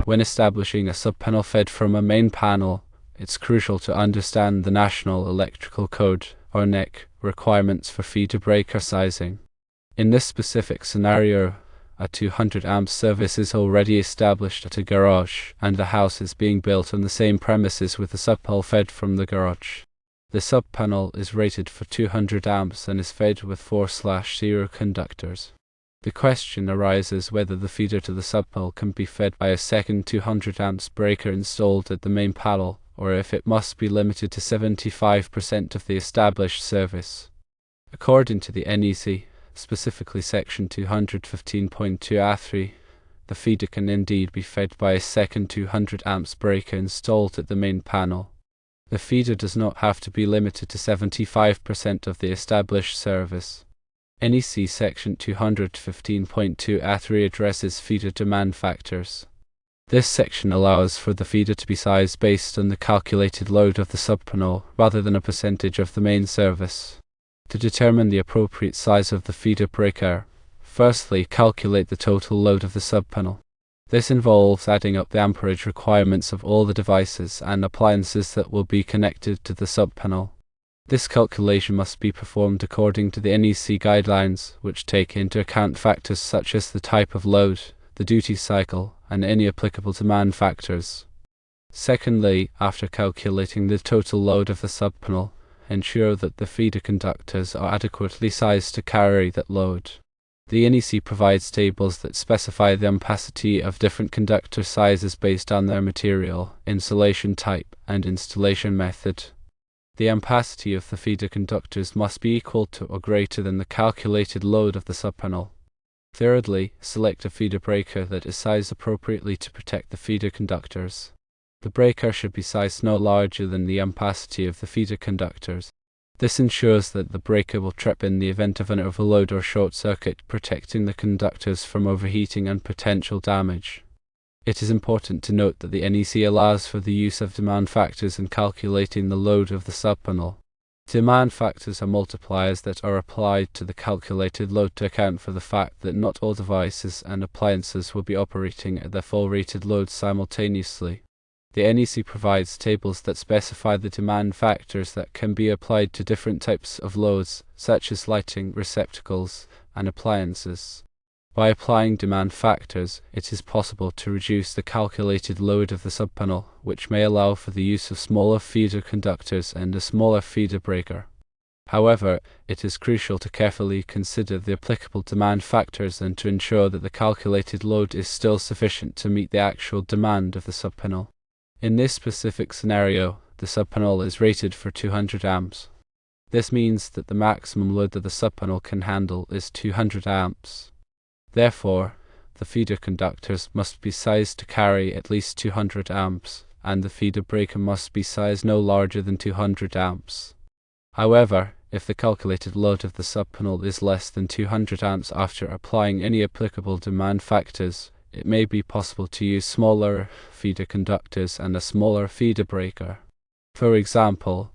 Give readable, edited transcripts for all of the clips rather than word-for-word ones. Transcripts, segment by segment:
When establishing a subpanel fed from a main panel, it's crucial to understand the National Electrical Code, or NEC, requirements for feeder breaker sizing. In this specific scenario, a 200 amp service is already established at a garage, and the house is being built on the same premises with the subpanel fed from the garage. The subpanel is rated for 200 amps and is fed with 4/0 conductors. The question arises whether the feeder to the subpanel can be fed by a second 200 amps breaker installed at the main panel, or if it must be limited to 75% of the established service. According to the NEC, specifically section 215.2a3, the feeder can indeed be fed by a second 200 amps breaker installed at the main panel. The feeder does not have to be limited to 75% of the established service. NEC section 215.2a3 addresses feeder demand factors. This section allows for the feeder to be sized based on the calculated load of the subpanel rather than a percentage of the main service. To determine the appropriate size of the feeder breaker, firstly calculate the total load of the subpanel. This involves adding up the amperage requirements of all the devices and appliances that will be connected to the subpanel. This calculation must be performed according to the NEC guidelines, which take into account factors such as the type of load, the duty cycle, and any applicable demand factors. Secondly, after calculating the total load of the subpanel, ensure that the feeder conductors are adequately sized to carry that load. The NEC provides tables that specify the ampacity of different conductor sizes based on their material, insulation type, and installation method. The ampacity of the feeder conductors must be equal to or greater than the calculated load of the subpanel. Thirdly, select a feeder breaker that is sized appropriately to protect the feeder conductors. The breaker should be sized no larger than the ampacity of the feeder conductors. This ensures that the breaker will trip in the event of an overload or short circuit, protecting the conductors from overheating and potential damage. It is important to note that the NEC allows for the use of demand factors in calculating the load of the subpanel. Demand factors are multipliers that are applied to the calculated load to account for the fact that not all devices and appliances will be operating at their full rated load simultaneously. The NEC provides tables that specify the demand factors that can be applied to different types of loads, such as lighting, receptacles, and appliances. By applying demand factors, it is possible to reduce the calculated load of the subpanel, which may allow for the use of smaller feeder conductors and a smaller feeder breaker. However, it is crucial to carefully consider the applicable demand factors and to ensure that the calculated load is still sufficient to meet the actual demand of the subpanel. In this specific scenario, the subpanel is rated for 200 amps. This means that the maximum load that the subpanel can handle is 200 amps. Therefore, the feeder conductors must be sized to carry at least 200 amps, and the feeder breaker must be sized no larger than 200 amps. However, if the calculated load of the subpanel is less than 200 amps after applying any applicable demand factors, it may be possible to use smaller feeder conductors and a smaller feeder breaker. For example,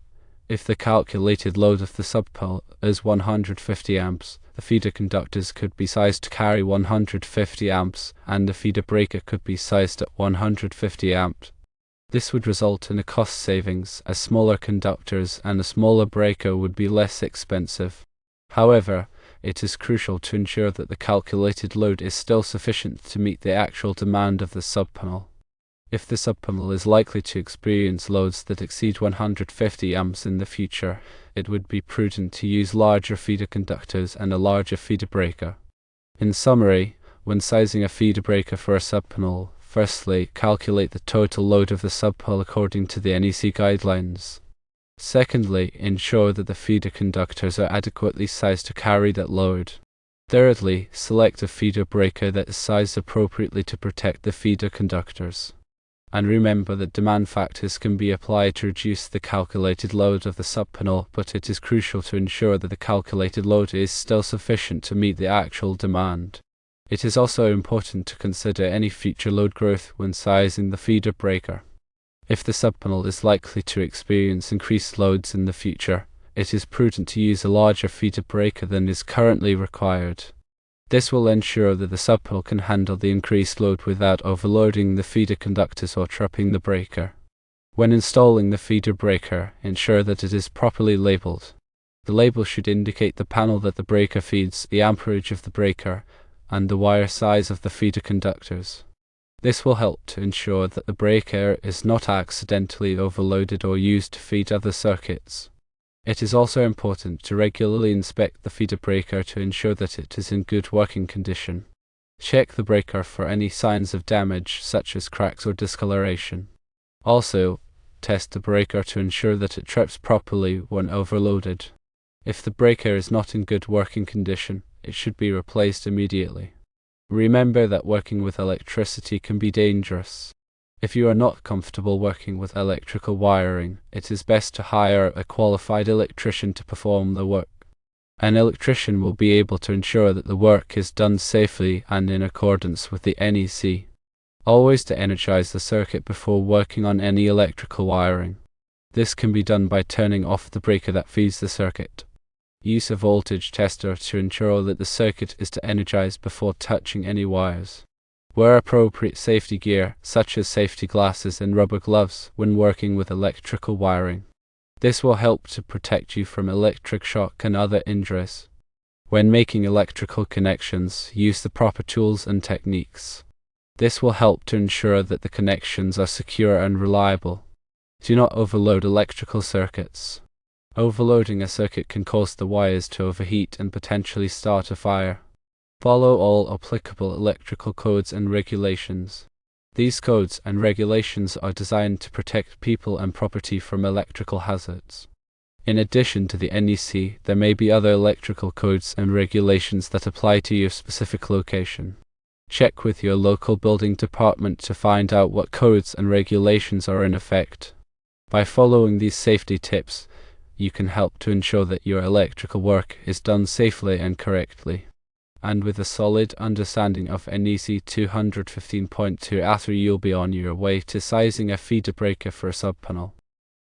if the calculated load of the subpanel is 150 amps, the feeder conductors could be sized to carry 150 amps, and the feeder breaker could be sized at 150 amps. This would result in a cost savings, as smaller conductors and a smaller breaker would be less expensive. However, it is crucial to ensure that the calculated load is still sufficient to meet the actual demand of the subpanel. If the subpanel is likely to experience loads that exceed 150 amps in the future, it would be prudent to use larger feeder conductors and a larger feeder breaker. In summary, when sizing a feeder breaker for a subpanel, firstly, calculate the total load of the subpanel according to the NEC guidelines. Secondly, ensure that the feeder conductors are adequately sized to carry that load. Thirdly, select a feeder breaker that is sized appropriately to protect the feeder conductors. And remember that demand factors can be applied to reduce the calculated load of the subpanel, but it is crucial to ensure that the calculated load is still sufficient to meet the actual demand. It is also important to consider any future load growth when sizing the feeder breaker. If the subpanel is likely to experience increased loads in the future, it is prudent to use a larger feeder breaker than is currently required. This will ensure that the subpanel can handle the increased load without overloading the feeder conductors or tripping the breaker. When installing the feeder breaker, ensure that it is properly labeled. The label should indicate the panel that the breaker feeds, the amperage of the breaker, and the wire size of the feeder conductors. This will help to ensure that the breaker is not accidentally overloaded or used to feed other circuits. It is also important to regularly inspect the feeder breaker to ensure that it is in good working condition. Check the breaker for any signs of damage, such as cracks or discoloration. Also, test the breaker to ensure that it trips properly when overloaded. If the breaker is not in good working condition, it should be replaced immediately. Remember that working with electricity can be dangerous. If you are not comfortable working with electrical wiring, it is best to hire a qualified electrician to perform the work. An electrician will be able to ensure that the work is done safely and in accordance with the NEC. Always to energize the circuit before working on any electrical wiring. This can be done by turning off the breaker that feeds the circuit. Use a voltage tester to ensure that the circuit is energized before touching any wires. Wear appropriate safety gear, such as safety glasses and rubber gloves, when working with electrical wiring. This will help to protect you from electric shock and other injuries. When making electrical connections, use the proper tools and techniques. This will help to ensure that the connections are secure and reliable. Do not overload electrical circuits. Overloading a circuit can cause the wires to overheat and potentially start a fire. Follow all applicable electrical codes and regulations. These codes and regulations are designed to protect people and property from electrical hazards. In addition to the NEC, there may be other electrical codes and regulations that apply to your specific location. Check with your local building department to find out what codes and regulations are in effect. By following these safety tips, you can help to ensure that your electrical work is done safely and correctly. And with a solid understanding of NEC 215.2, you'll be on your way to sizing a feeder breaker for a subpanel.